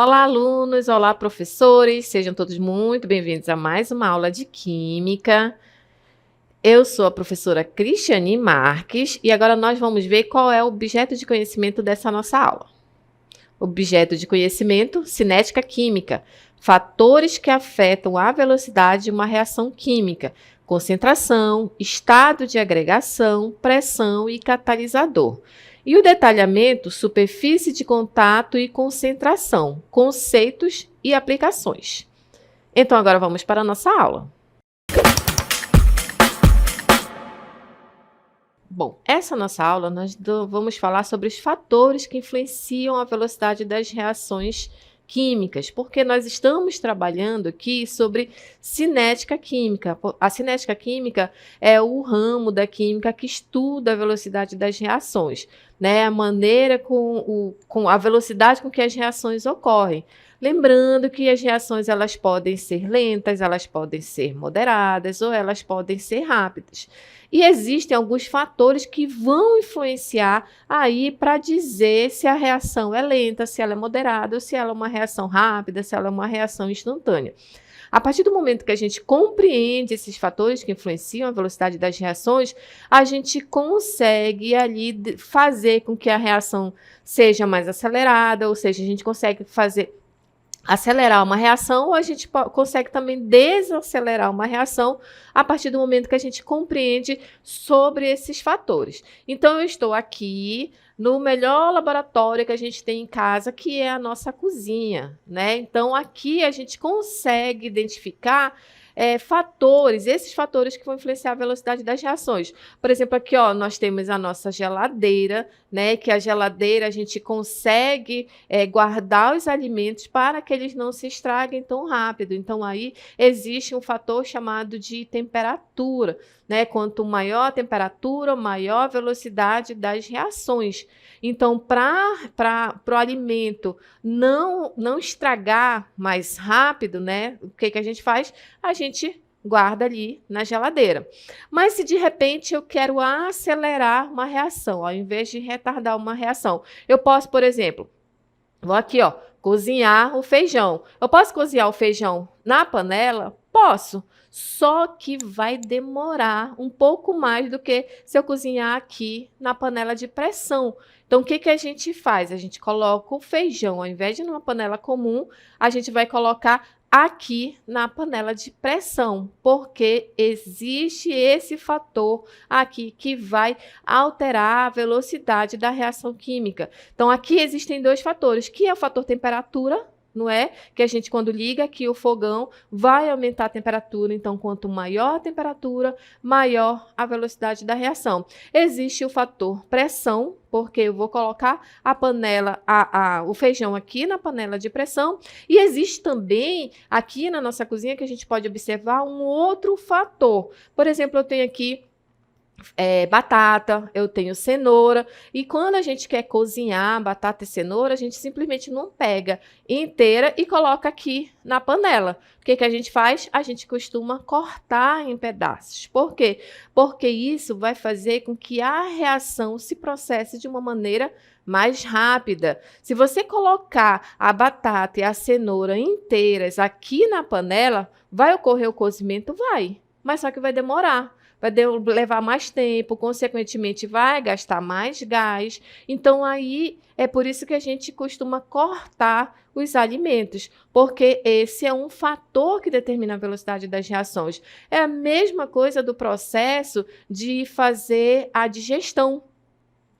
Olá, alunos! Olá, professores! Sejam todos muito bem-vindos a mais uma aula de Química. Eu sou a professora Cristiane Marques e agora nós vamos ver qual é o objeto de conhecimento dessa nossa aula. Objeto de conhecimento, cinética química. Fatores que afetam a velocidade de uma reação química. Concentração, estado de agregação, pressão e catalisador. E o detalhamento, superfície de contato e concentração, conceitos e aplicações. Então, agora vamos para a nossa aula. Bom, essa nossa aula nós vamos falar sobre os fatores que influenciam a velocidade das reações químicas, porque nós estamos trabalhando aqui sobre cinética química. A cinética química é o ramo da química que estuda a velocidade das reações, né? A maneira com a velocidade com que as reações ocorrem. Lembrando que as reações elas podem ser lentas, elas podem ser moderadas ou elas podem ser rápidas. E existem alguns fatores que vão influenciar aí para dizer se a reação é lenta, se ela é moderada, ou se ela é uma reação rápida, se ela é uma reação instantânea. A partir do momento que a gente compreende esses fatores que influenciam a velocidade das reações, a gente consegue ali fazer com que a reação seja mais acelerada, ou seja, a gente consegue acelerar uma reação ou a gente consegue também desacelerar uma reação a partir do momento que a gente compreende sobre esses fatores. Então, eu estou aqui no melhor laboratório que a gente tem em casa, que é a nossa cozinha, né? Então, aqui a gente consegue identificar fatores, esses fatores que vão influenciar a velocidade das reações. Por exemplo, aqui ó, nós temos a nossa geladeira, né? Que a geladeira a gente consegue guardar os alimentos para que eles não se estraguem tão rápido. Então, aí existe um fator chamado de temperatura, né? Quanto maior a temperatura, maior a velocidade das reações. Então, para o alimento não estragar mais rápido, né? O que a gente faz? A gente guarda ali na geladeira. Mas se de repente eu quero acelerar uma reação, ao invés de retardar uma reação, eu posso, por exemplo, vou aqui, ó, cozinhar o feijão. Eu posso cozinhar o feijão na panela? Posso. Só que vai demorar um pouco mais do que se eu cozinhar aqui na panela de pressão. Então, o que a gente faz? A gente coloca o feijão, ao invés de numa panela comum, a gente vai colocar aqui na panela de pressão, porque existe esse fator aqui que vai alterar a velocidade da reação química. Então, aqui existem dois fatores, que é o fator temperatura, não é? Que a gente, quando liga aqui o fogão, vai aumentar a temperatura. Então, quanto maior a temperatura, maior a velocidade da reação. Existe o fator pressão, porque eu vou colocar a panela, o feijão aqui na panela de pressão. E existe também, aqui na nossa cozinha, que a gente pode observar um outro fator. Por exemplo, eu tenho aqui batata, eu tenho cenoura, e quando a gente quer cozinhar batata e cenoura, a gente simplesmente não pega inteira e coloca aqui na panela. O que a gente faz? A gente costuma cortar em pedaços. Por quê? Porque isso vai fazer com que a reação se processe de uma maneira mais rápida. Se você colocar a batata e a cenoura inteiras aqui na panela, vai ocorrer o cozimento? Vai, mas só que vai demorar. Vai levar mais tempo, consequentemente vai gastar mais gás. Então, aí é por isso que a gente costuma cortar os alimentos, porque esse é um fator que determina a velocidade das reações. É a mesma coisa do processo de fazer a digestão.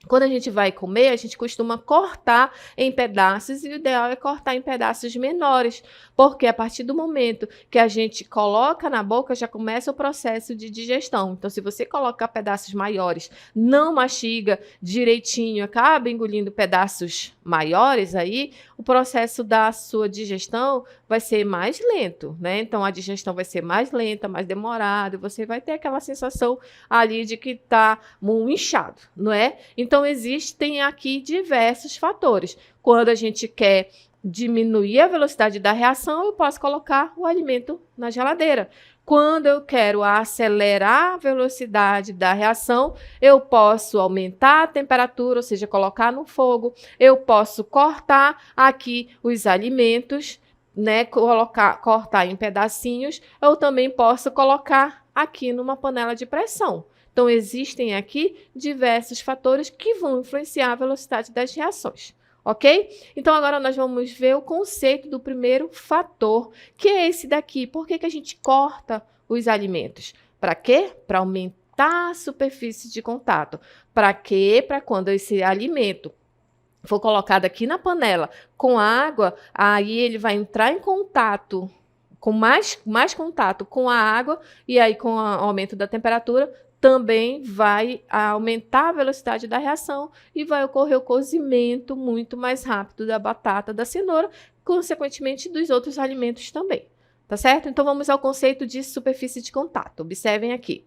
Quando a gente vai comer, a gente costuma cortar em pedaços e o ideal é cortar em pedaços menores, porque a partir do momento que a gente coloca na boca, já começa o processo de digestão. Então, se você colocar pedaços maiores, não mastiga direitinho, acaba engolindo pedaços maiores, aí o processo da sua digestão vai ser mais lento, né? Então, a digestão vai ser mais lenta, mais demorada, você vai ter aquela sensação ali de que está muito inchado, não é? Então, existem aqui diversos fatores. Quando a gente quer diminuir a velocidade da reação, eu posso colocar o alimento na geladeira. Quando eu quero acelerar a velocidade da reação, eu posso aumentar a temperatura, ou seja, colocar no fogo. Eu posso cortar aqui os alimentos, né, cortar em pedacinhos. Eu também posso colocar aqui numa panela de pressão. Então, existem aqui diversos fatores que vão influenciar a velocidade das reações. Ok? Então, agora nós vamos ver o conceito do primeiro fator, que é esse daqui. Por que a gente corta os alimentos? Para quê? Para aumentar a superfície de contato. Para quê? Para quando esse alimento for colocado aqui na panela com água, aí ele vai entrar em contato, com mais contato com a água, e aí com o aumento da temperatura, também vai aumentar a velocidade da reação e vai ocorrer o cozimento muito mais rápido da batata, da cenoura, consequentemente dos outros alimentos também, tá certo? Então vamos ao conceito de superfície de contato. Observem aqui.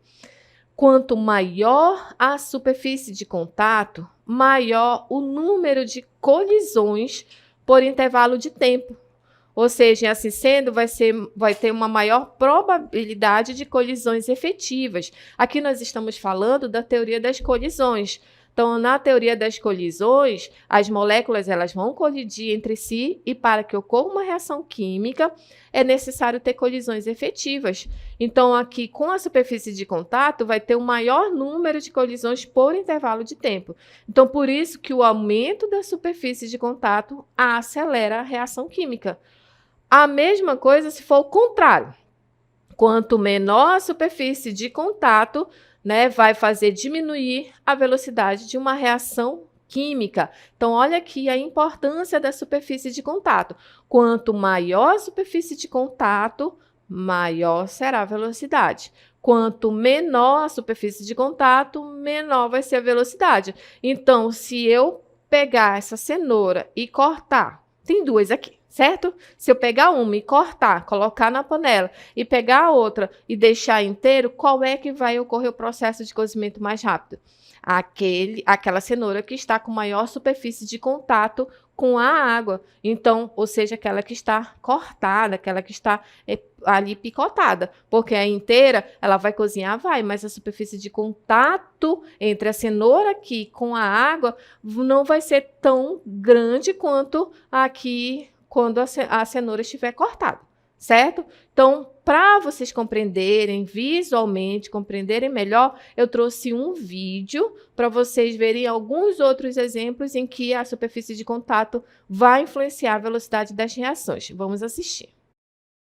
Quanto maior a superfície de contato, maior o número de colisões por intervalo de tempo. Ou seja, assim sendo, vai ter uma maior probabilidade de colisões efetivas. Aqui nós estamos falando da teoria das colisões. Então, na teoria das colisões, as moléculas elas vão colidir entre si e para que ocorra uma reação química, é necessário ter colisões efetivas. Então, aqui com a superfície de contato, vai ter um maior número de colisões por intervalo de tempo. Então, por isso que o aumento da superfície de contato acelera a reação química. A mesma coisa se for o contrário. Quanto menor a superfície de contato, né, vai fazer diminuir a velocidade de uma reação química. Então, olha aqui a importância da superfície de contato. Quanto maior a superfície de contato, maior será a velocidade. Quanto menor a superfície de contato, menor vai ser a velocidade. Então, se eu pegar essa cenoura e cortar, tem duas aqui, certo? Se eu pegar uma e cortar, colocar na panela e pegar a outra e deixar inteiro, qual é que vai ocorrer o processo de cozimento mais rápido? Aquela cenoura que está com maior superfície de contato com a água. Então, ou seja, aquela que está cortada, aquela que está ali picotada. Porque a inteira, ela vai cozinhar, mas a superfície de contato entre a cenoura aqui com a água não vai ser tão grande quanto aqui quando a cenoura estiver cortada, certo? Então, para vocês compreenderem visualmente, compreenderem melhor, eu trouxe um vídeo para vocês verem alguns outros exemplos em que a superfície de contato vai influenciar a velocidade das reações. Vamos assistir.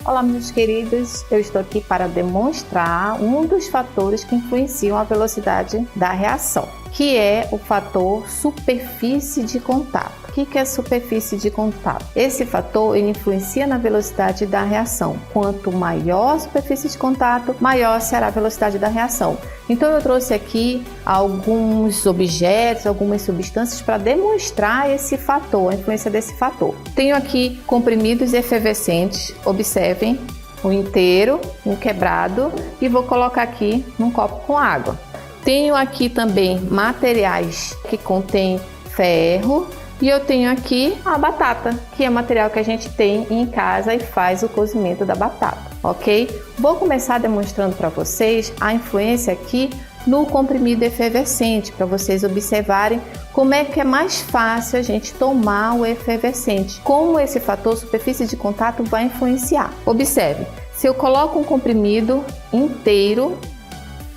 Olá, meus queridos, eu estou aqui para demonstrar um dos fatores que influenciam a velocidade da reação, que é o fator superfície de contato. O que é superfície de contato? Esse fator ele influencia na velocidade da reação. Quanto maior a superfície de contato, maior será a velocidade da reação. Então eu trouxe aqui alguns objetos, algumas substâncias para demonstrar esse fator, a influência desse fator. Tenho aqui comprimidos efervescentes, observem, um inteiro, um quebrado, e vou colocar aqui num copo com água. Tenho aqui também materiais que contêm ferro, e eu tenho aqui a batata, que é material que a gente tem em casa e faz o cozimento da batata, ok? Vou começar demonstrando para vocês a influência aqui no comprimido efervescente, para vocês observarem como é que é mais fácil a gente tomar o efervescente, como esse fator superfície de contato vai influenciar. Observe, se eu coloco um comprimido inteiro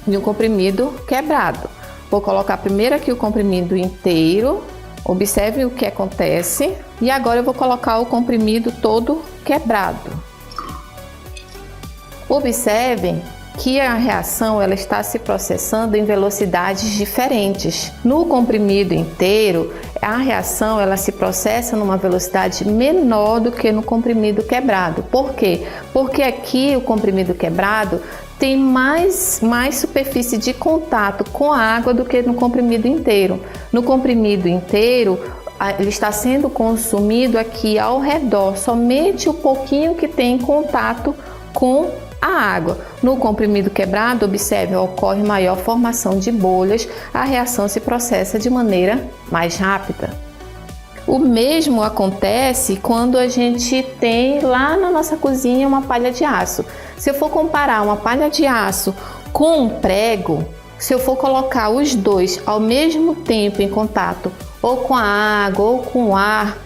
e um comprimido quebrado, vou colocar primeiro aqui o comprimido inteiro. Observe o que acontece e agora eu vou colocar o comprimido todo quebrado. Observem que a reação ela está se processando em velocidades diferentes. No comprimido inteiro, a reação ela se processa numa velocidade menor do que no comprimido quebrado. Por quê? Porque aqui o comprimido quebrado tem mais superfície de contato com a água do que no comprimido inteiro. No comprimido inteiro, ele está sendo consumido aqui ao redor, somente o pouquinho que tem contato com a água. No comprimido quebrado, observe, ocorre maior formação de bolhas, a reação se processa de maneira mais rápida. O mesmo acontece quando a gente tem lá na nossa cozinha uma palha de aço. Se eu for comparar uma palha de aço com um prego, se eu for colocar os dois ao mesmo tempo em contato, ou com a água ou com o ar,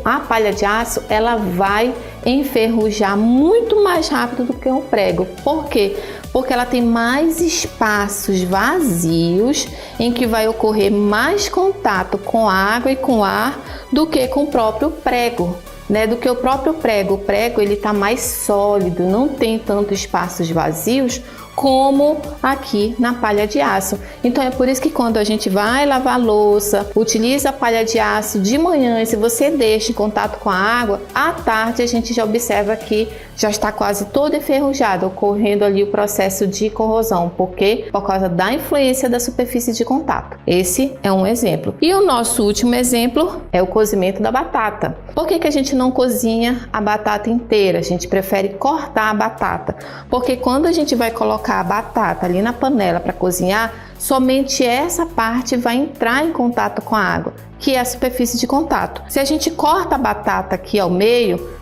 a palha de aço ela vai enferrujar muito mais rápido do que um prego. Por quê? Porque ela tem mais espaços vazios em que vai ocorrer mais contato com a água e com o ar do que com o próprio prego, né? Do que o próprio prego. O prego ele está mais sólido, não tem tantos espaços vazios como aqui na palha de aço. Então é por isso que quando a gente vai lavar a louça, utiliza a palha de aço de manhã e se você deixa em contato com a água, à tarde a gente já observa que já está quase todo enferrujado, ocorrendo ali o processo de corrosão. Por quê? Por causa da influência da superfície de contato. Esse é um exemplo. E o nosso último exemplo é o cozimento da batata. Por que a gente não cozinha a batata inteira? A gente prefere cortar a batata. Porque quando a gente vai colocar a batata ali na panela para cozinhar, somente essa parte vai entrar em contato com a água, que é a superfície de contato. Se a gente corta a batata aqui ao meio,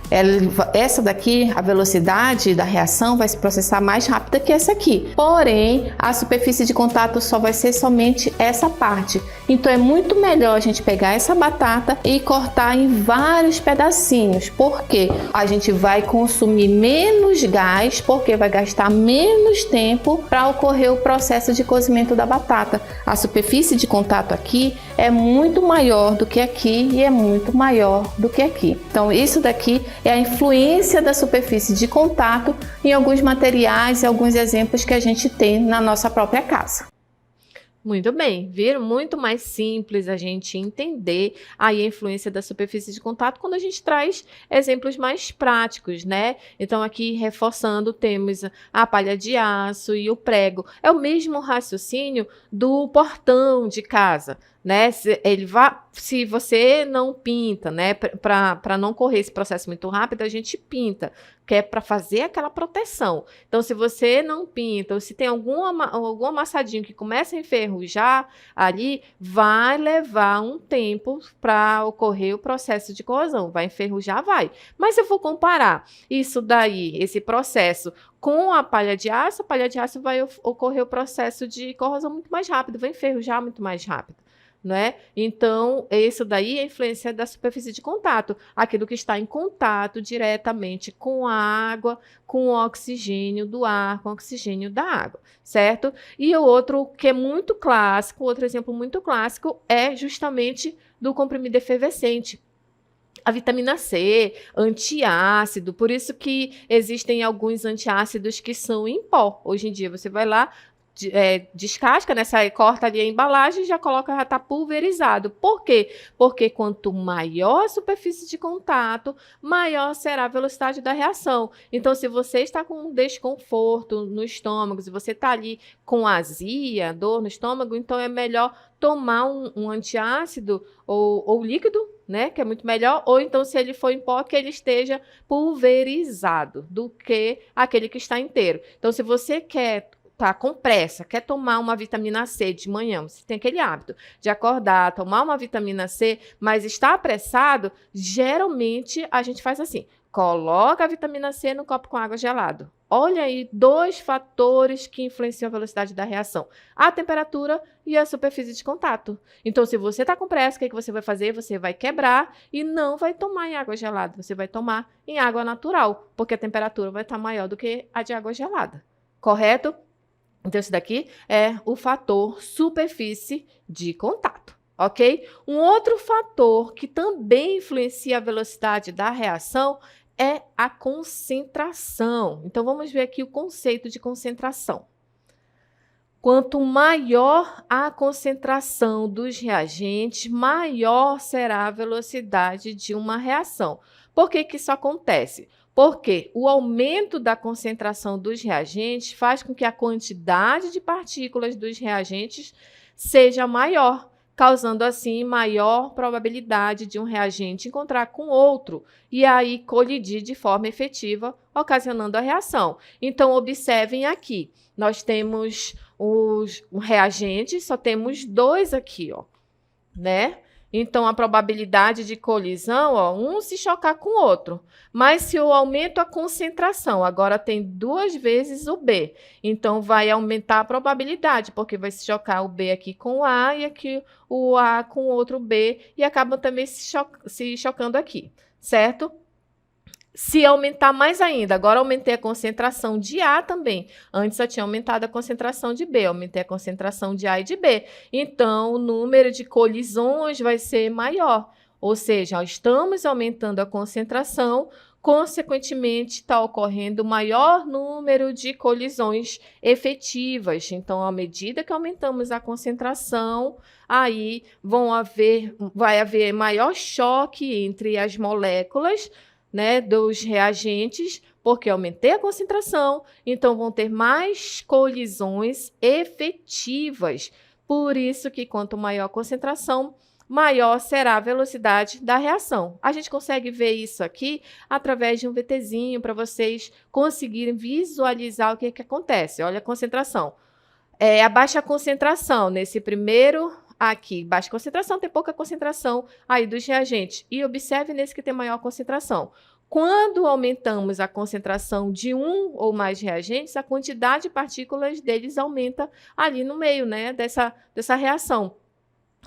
essa daqui, a velocidade da reação vai se processar mais rápida que essa aqui. Porém, a superfície de contato só vai ser somente essa parte. Então é muito melhor a gente pegar essa batata e cortar em vários pedacinhos, porque a gente vai consumir menos gás, porque vai gastar menos tempo para ocorrer o processo de cozimento da batata. A superfície de contato aqui é muito maior do que aqui e é muito maior do que aqui. Então isso daqui é a influência da superfície de contato em alguns materiais e alguns exemplos que a gente tem na nossa própria casa. Muito bem, viram? Muito mais simples a gente entender aí a influência da superfície de contato quando a gente traz exemplos mais práticos, né? Então, aqui reforçando, temos a palha de aço e o prego. É o mesmo raciocínio do portão de casa, né? Se você não pinta, né? Para não correr esse processo muito rápido, a gente pinta, que é para fazer aquela proteção. Então, se você não pinta, ou se tem algum amassadinho que começa a enferrujar ali, vai levar um tempo para ocorrer o processo de corrosão. Vai enferrujar, vai. Mas se eu for comparar isso daí, esse processo, com a palha de aço vai ocorrer o processo de corrosão muito mais rápido, vai enferrujar muito mais rápido. Né? Então, isso daí é a influência da superfície de contato, aquilo que está em contato diretamente com a água, com o oxigênio do ar, com o oxigênio da água, certo? E o outro que é muito clássico, outro exemplo muito clássico é justamente do comprimido efervescente. A vitamina C, antiácido, por isso que existem alguns antiácidos que são em pó. Hoje em dia você vai lá, descasca, né? Corta ali a embalagem e já coloca, já está pulverizado. Por quê? Porque quanto maior a superfície de contato, maior será a velocidade da reação. Então, se você está com um desconforto no estômago, se você está ali com azia, dor no estômago, então é melhor tomar um antiácido ou líquido, né? Que é muito melhor, ou então, se ele for em pó, que ele esteja pulverizado do que aquele que está inteiro. Então, se você tá com pressa, quer tomar uma vitamina C de manhã, você tem aquele hábito de acordar, tomar uma vitamina C, mas está apressado, geralmente a gente faz assim, coloca a vitamina C no copo com água gelada. Olha aí, 2 fatores que influenciam a velocidade da reação, a temperatura e a superfície de contato. Então, se você está com pressa, o que você vai fazer? Você vai quebrar e não vai tomar em água gelada, você vai tomar em água natural, porque a temperatura vai estar maior do que a de água gelada, correto? Então, esse daqui é o fator superfície de contato, ok? Um outro fator que também influencia a velocidade da reação é a concentração. Então, vamos ver aqui o conceito de concentração. Quanto maior a concentração dos reagentes, maior será a velocidade de uma reação. Por que que isso acontece? Porque o aumento da concentração dos reagentes faz com que a quantidade de partículas dos reagentes seja maior, causando assim maior probabilidade de um reagente encontrar com outro e aí colidir de forma efetiva, ocasionando a reação. Então, observem aqui, nós temos os reagentes, só temos 2 aqui, ó, né? Então, a probabilidade de colisão, ó, um se chocar com o outro. Mas se eu aumento a concentração, agora tem 2 vezes o B. Então, vai aumentar a probabilidade, porque vai se chocar o B aqui com o A e aqui o A com o outro B, e acabam também se chocando aqui, certo? Se aumentar mais ainda, agora aumentei a concentração de A também. Antes eu tinha aumentado a concentração de B, aumentei a concentração de A e de B. Então, o número de colisões vai ser maior. Ou seja, ó, estamos aumentando a concentração, consequentemente, está ocorrendo maior número de colisões efetivas. Então, à medida que aumentamos a concentração, aí vai haver maior choque entre as moléculas, né, dos reagentes, porque aumentei a concentração, então vão ter mais colisões efetivas. Por isso que quanto maior a concentração, maior será a velocidade da reação. A gente consegue ver isso aqui através de um VTzinho para vocês conseguirem visualizar o que acontece. Olha a concentração. A baixa concentração nesse primeiro aqui, baixa concentração, tem pouca concentração aí dos reagentes. E observe nesse que tem maior concentração. Quando aumentamos a concentração de um ou mais reagentes, a quantidade de partículas deles aumenta ali no meio, né, dessa reação.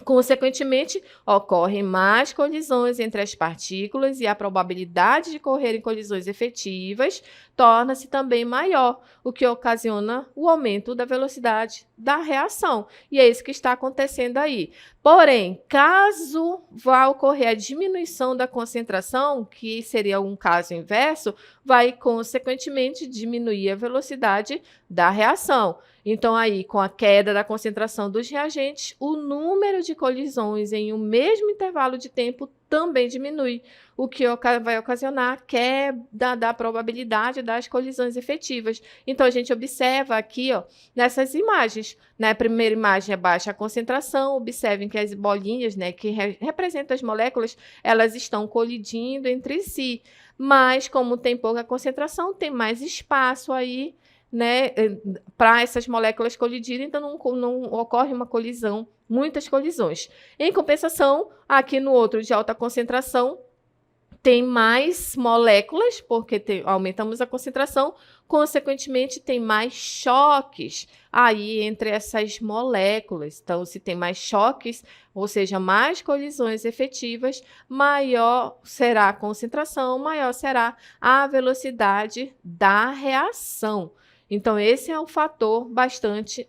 Consequentemente, ocorrem mais colisões entre as partículas e a probabilidade de ocorrerem colisões efetivas torna-se também maior, o que ocasiona o aumento da velocidade da reação. E é isso que está acontecendo aí. Porém, caso vá ocorrer a diminuição da concentração, que seria um caso inverso, vai consequentemente diminuir a velocidade da reação. Então, aí, com a queda da concentração dos reagentes, o número de colisões em um mesmo intervalo de tempo também diminui, o que vai ocasionar a queda da probabilidade das colisões efetivas. Então, a gente observa aqui, ó, nessas imagens. Na primeira imagem é baixa a concentração, observem que as bolinhas, né, que representam as moléculas, elas estão colidindo entre si. Mas, como tem pouca concentração, tem mais espaço aí, né, para essas moléculas colidirem, então não ocorre uma colisão, muitas colisões. Em compensação, aqui no outro de alta concentração, tem mais moléculas, porque aumentamos a concentração, consequentemente tem mais choques aí entre essas moléculas. Então, se tem mais choques, ou seja, mais colisões efetivas, maior será a concentração, maior será a velocidade da reação. Então, esse é um fator bastante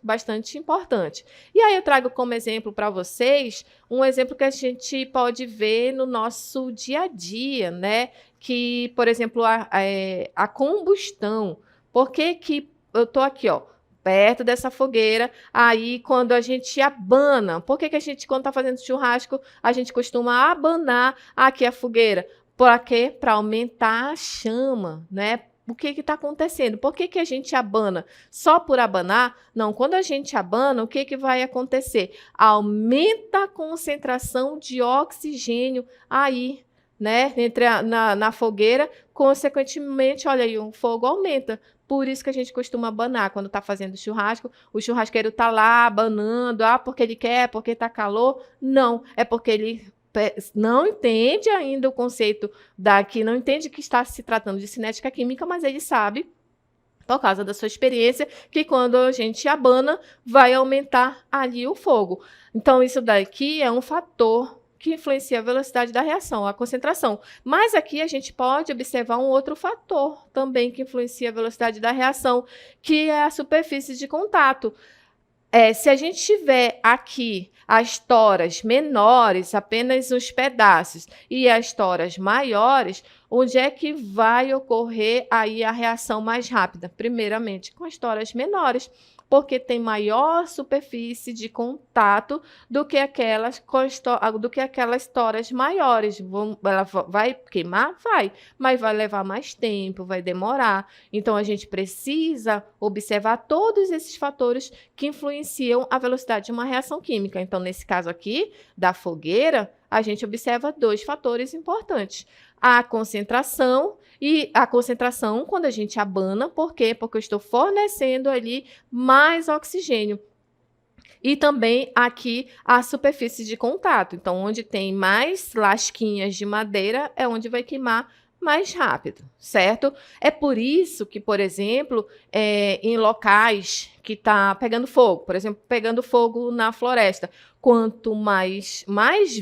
importante. E aí eu trago como exemplo para vocês um exemplo que a gente pode ver no nosso dia a dia, né? Que, por exemplo, a combustão. Por que eu estou aqui, ó, perto dessa fogueira, aí quando a gente abana, por que a gente, quando está fazendo churrasco, a gente costuma abanar aqui a fogueira? Para quê? Para aumentar a chama, né? O que está acontecendo? Por que a gente abana? Só por abanar? Não, quando a gente abana, o que vai acontecer? Aumenta a concentração de oxigênio aí, né? Na fogueira, consequentemente, olha aí, o fogo aumenta. Por isso que a gente costuma abanar quando está fazendo churrasco. O churrasqueiro está lá abanando, porque ele quer, porque está calor. Não, é porque ele não entende ainda o conceito daqui, não entende que está se tratando de cinética química, mas ele sabe, por causa da sua experiência, que quando a gente abana, vai aumentar ali o fogo. Então, isso daqui é um fator que influencia a velocidade da reação, a concentração. Mas aqui a gente pode observar um outro fator também que influencia a velocidade da reação, que é a superfície de contato. Se a gente tiver aqui as toras menores, apenas os pedaços, e as toras maiores, onde é que vai ocorrer aí a reação mais rápida? Primeiramente, com as toras menores, porque tem maior superfície de contato do que aquelas toras maiores. Ela vai queimar? Vai, mas vai levar mais tempo, vai demorar. Então, a gente precisa observar todos esses fatores que influenciam a velocidade de uma reação química. Então, nesse caso aqui, da fogueira, a gente observa 2 fatores importantes. A concentração, quando a gente abana, por quê? Porque eu estou fornecendo ali mais oxigênio. E também aqui a superfície de contato. Então, onde tem mais lasquinhas de madeira é onde vai queimar mais rápido, certo? É por isso que, por exemplo, em locais que está pegando fogo, por exemplo, pegando fogo na floresta, quanto mais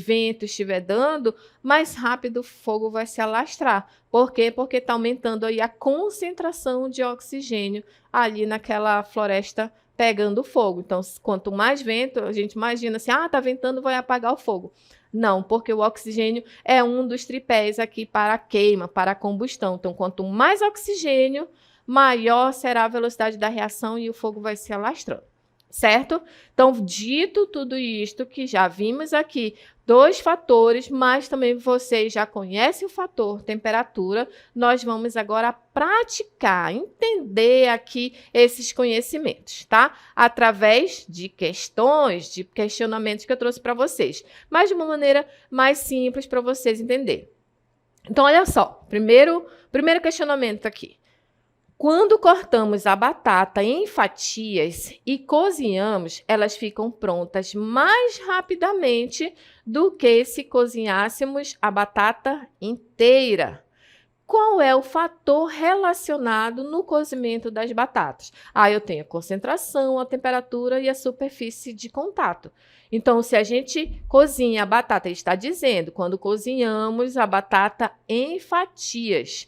vento estiver dando, mais rápido o fogo vai se alastrar. Por quê? Porque está aumentando aí a concentração de oxigênio ali naquela floresta pegando fogo. Então, quanto mais vento, a gente imagina assim, tá ventando, vai apagar o fogo. Não, porque o oxigênio é um dos tripés aqui para a queima, para a combustão. Então, quanto mais oxigênio, maior será a velocidade da reação e o fogo vai se alastrando, certo? Então, dito tudo isto que já vimos aqui, 2 fatores, mas também vocês já conhecem o fator temperatura, nós vamos agora praticar, entender aqui esses conhecimentos, tá? Através de questões, de questionamentos que eu trouxe para vocês, mas de uma maneira mais simples para vocês entenderem. Então, olha só, primeiro questionamento aqui. Quando cortamos a batata em fatias e cozinhamos, elas ficam prontas mais rapidamente do que se cozinhássemos a batata inteira. Qual é o fator relacionado no cozimento das batatas? Eu tenho a concentração, a temperatura e a superfície de contato. Então, se a gente cozinha a batata, ele está dizendo, quando cozinhamos a batata em fatias,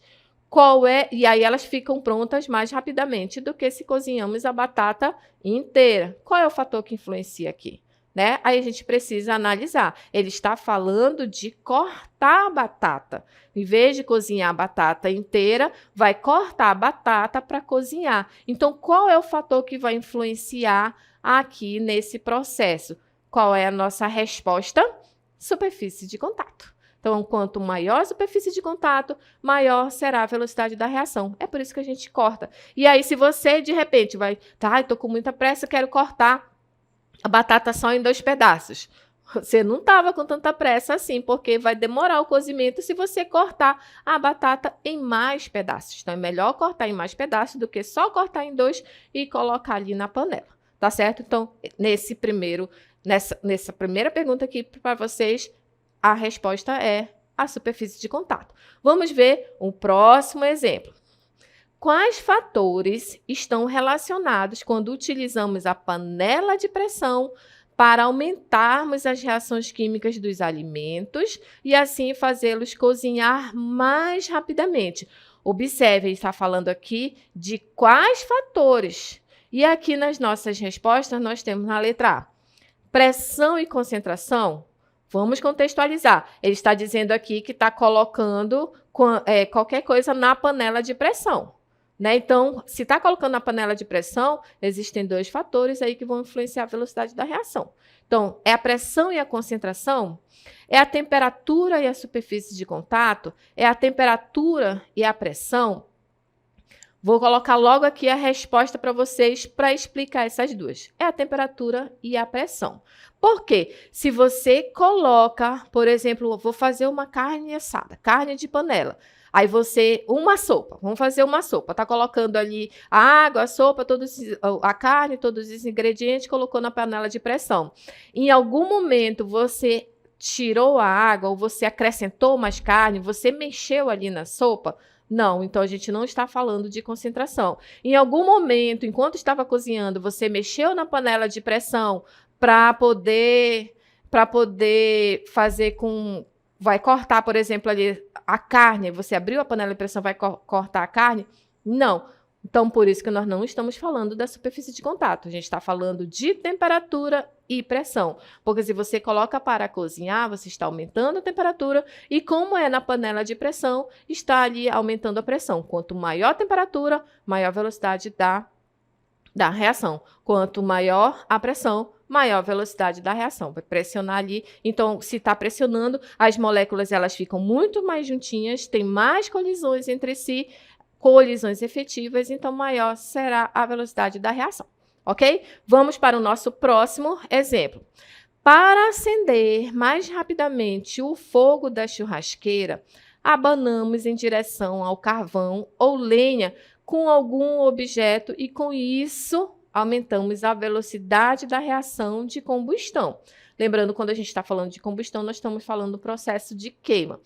e aí elas ficam prontas mais rapidamente do que se cozinhamos a batata inteira. Qual é o fator que influencia aqui? Né? Aí a gente precisa analisar. Ele está falando de cortar a batata. Em vez de cozinhar a batata inteira, vai cortar a batata para cozinhar. Então, qual é o fator que vai influenciar aqui nesse processo? Qual é a nossa resposta? Superfície de contato. Então, quanto maior a superfície de contato, maior será a velocidade da reação. É por isso que a gente corta. E aí, se você, de repente, estou com muita pressa, quero cortar a batata só em 2 pedaços. Você não estava com tanta pressa assim, porque vai demorar o cozimento se você cortar a batata em mais pedaços. Então, é melhor cortar em mais pedaços do que só cortar em 2 e colocar ali na panela. Tá certo? Então, nessa primeira pergunta aqui para vocês, a resposta é a superfície de contato. Vamos ver um próximo exemplo. Quais fatores estão relacionados quando utilizamos a panela de pressão para aumentarmos as reações químicas dos alimentos e assim fazê-los cozinhar mais rapidamente? Observe, ele está falando aqui de quais fatores. E aqui nas nossas respostas nós temos na letra A, pressão e concentração. Vamos contextualizar. Ele está dizendo aqui que está colocando qualquer coisa na panela de pressão, né? Então, se está colocando na panela de pressão, existem 2 fatores aí que vão influenciar a velocidade da reação. Então, é a pressão e a concentração? É a temperatura e a superfície de contato? É a temperatura e a pressão? Vou colocar logo aqui a resposta para vocês para explicar essas 2. É a temperatura e a pressão. Por quê? Se você coloca, por exemplo, vou fazer uma carne assada, carne de panela. Aí uma sopa, vamos fazer uma sopa. Está colocando ali a água, a sopa, a carne, todos os ingredientes, colocou na panela de pressão. Em algum momento você tirou a água ou você acrescentou mais carne, você mexeu ali na sopa? Não, então a gente não está falando de concentração. Em algum momento, enquanto estava cozinhando, você mexeu na panela de pressão para poder fazer com... Vai cortar, por exemplo, ali a carne. Você abriu a panela de pressão, vai cortar a carne? Não. Então, por isso que nós não estamos falando da superfície de contato. A gente está falando de temperatura e pressão. Porque se você coloca para cozinhar, você está aumentando a temperatura e como é na panela de pressão, está ali aumentando a pressão. Quanto maior a temperatura, maior a velocidade da reação. Quanto maior a pressão, maior a velocidade da reação. Vai pressionar ali. Então, se está pressionando, as moléculas elas ficam muito mais juntinhas, tem mais colisões entre si, colisões efetivas, então maior será a velocidade da reação. Ok? Vamos para o nosso próximo exemplo. Para acender mais rapidamente o fogo da churrasqueira, abanamos em direção ao carvão ou lenha com algum objeto e com isso aumentamos a velocidade da reação de combustão. Lembrando, quando a gente está falando de combustão, nós estamos falando do processo de queima.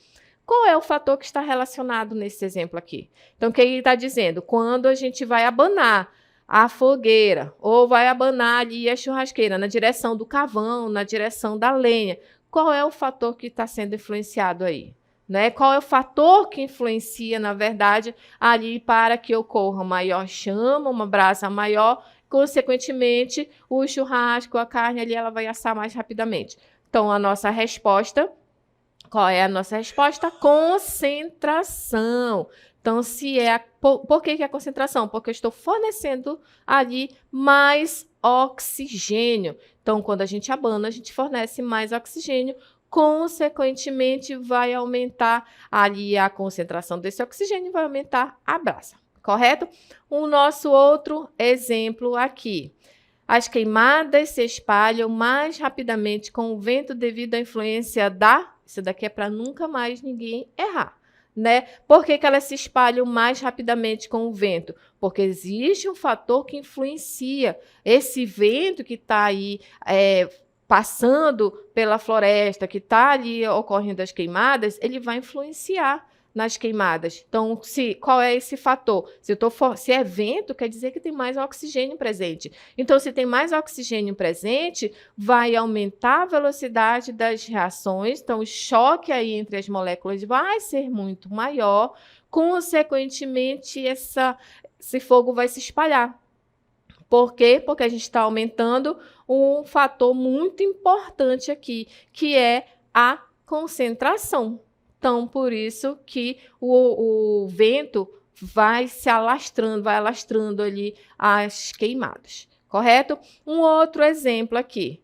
Qual é o fator que está relacionado nesse exemplo aqui? Então, o que ele está dizendo? Quando a gente vai abanar a fogueira ou vai abanar ali a churrasqueira na direção do carvão, na direção da lenha, qual é o fator que está sendo influenciado aí? Né? Qual é o fator que influencia, na verdade, ali para que ocorra maior chama, uma brasa maior, consequentemente, o churrasco, a carne ali, ela vai assar mais rapidamente. Então, a nossa resposta, qual é a nossa resposta? Concentração. Então, por que a concentração? Porque eu estou fornecendo ali mais oxigênio. Então, quando a gente abana, a gente fornece mais oxigênio, consequentemente, vai aumentar ali a concentração desse oxigênio, vai aumentar a brasa, correto? O nosso outro exemplo aqui. As queimadas se espalham mais rapidamente com o vento devido à influência da... Isso daqui é para nunca mais ninguém errar, né? Por que elas se espalham mais rapidamente com o vento? Porque existe um fator que influencia. Esse vento que está aí passando pela floresta, que está ali ocorrendo as queimadas, ele vai influenciar nas queimadas. Então, qual é esse fator? Se é vento, quer dizer que tem mais oxigênio presente. Então, se tem mais oxigênio presente, vai aumentar a velocidade das reações. Então, o choque aí entre as moléculas vai ser muito maior. Consequentemente, esse fogo vai se espalhar. Por quê? Porque a gente está aumentando um fator muito importante aqui, que é a concentração. Então, por isso que o vento vai se alastrando, vai alastrando ali as queimadas, correto? Um outro exemplo aqui.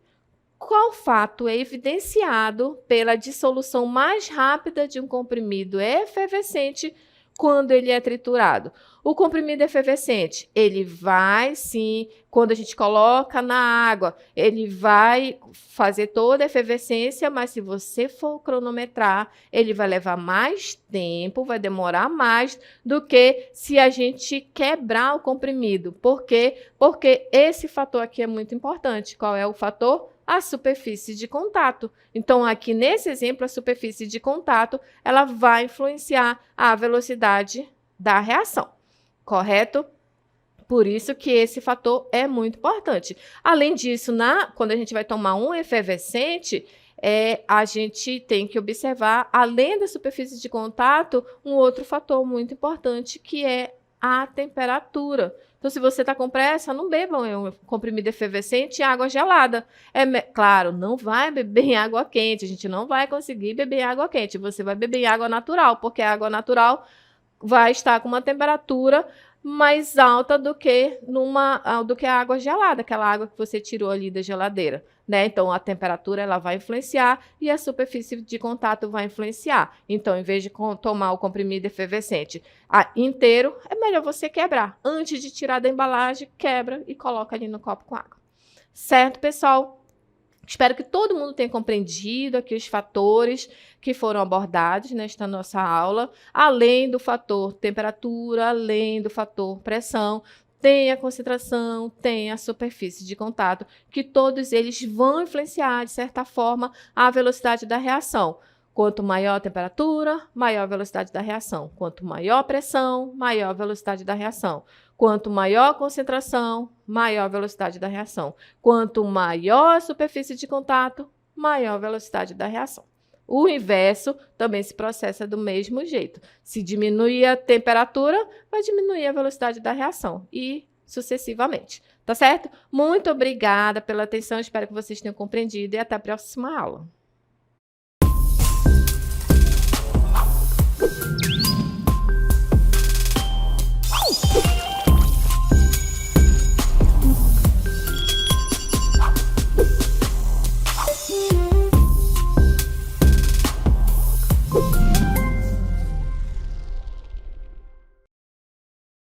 Qual fato é evidenciado pela dissolução mais rápida de um comprimido efervescente quando ele é triturado? O comprimido efervescente, ele vai sim, quando a gente coloca na água, ele vai fazer toda a efervescência, mas se você for cronometrar, ele vai levar mais tempo, vai demorar mais do que se a gente quebrar o comprimido. Por quê? Porque esse fator aqui é muito importante. Qual é o fator? A superfície de contato. Então, aqui nesse exemplo, a superfície de contato, ela vai influenciar a velocidade da reação, correto? Por isso que esse fator é muito importante. Além disso, quando a gente vai tomar um efervescente, a gente tem que observar, além da superfície de contato, um outro fator muito importante, que é a temperatura. Então, se você está com pressa, não beba um comprimido efervescente em água gelada. Claro, não vai beber em água quente. A gente não vai conseguir beber em água quente. Você vai beber em água natural, porque a água natural vai estar com uma temperatura mais alta do que a água gelada, aquela água que você tirou ali da geladeira, né? Então, a temperatura ela vai influenciar e a superfície de contato vai influenciar. Então, em vez de tomar o comprimido efervescente inteiro, é melhor você quebrar. Antes de tirar da embalagem, quebra e coloca ali no copo com água. Certo, pessoal? Espero que todo mundo tenha compreendido aqui os fatores que foram abordados nesta nossa aula, além do fator temperatura, além do fator pressão, tem a concentração, tem a superfície de contato, que todos eles vão influenciar, de certa forma, a velocidade da reação. Quanto maior a temperatura, maior a velocidade da reação. Quanto maior a pressão, maior a velocidade da reação. Quanto maior a concentração, maior a velocidade da reação. Quanto maior a superfície de contato, maior a velocidade da reação. O inverso também se processa do mesmo jeito. Se diminuir a temperatura, vai diminuir a velocidade da reação e sucessivamente. Tá certo? Muito obrigada pela atenção, espero que vocês tenham compreendido e até a próxima aula.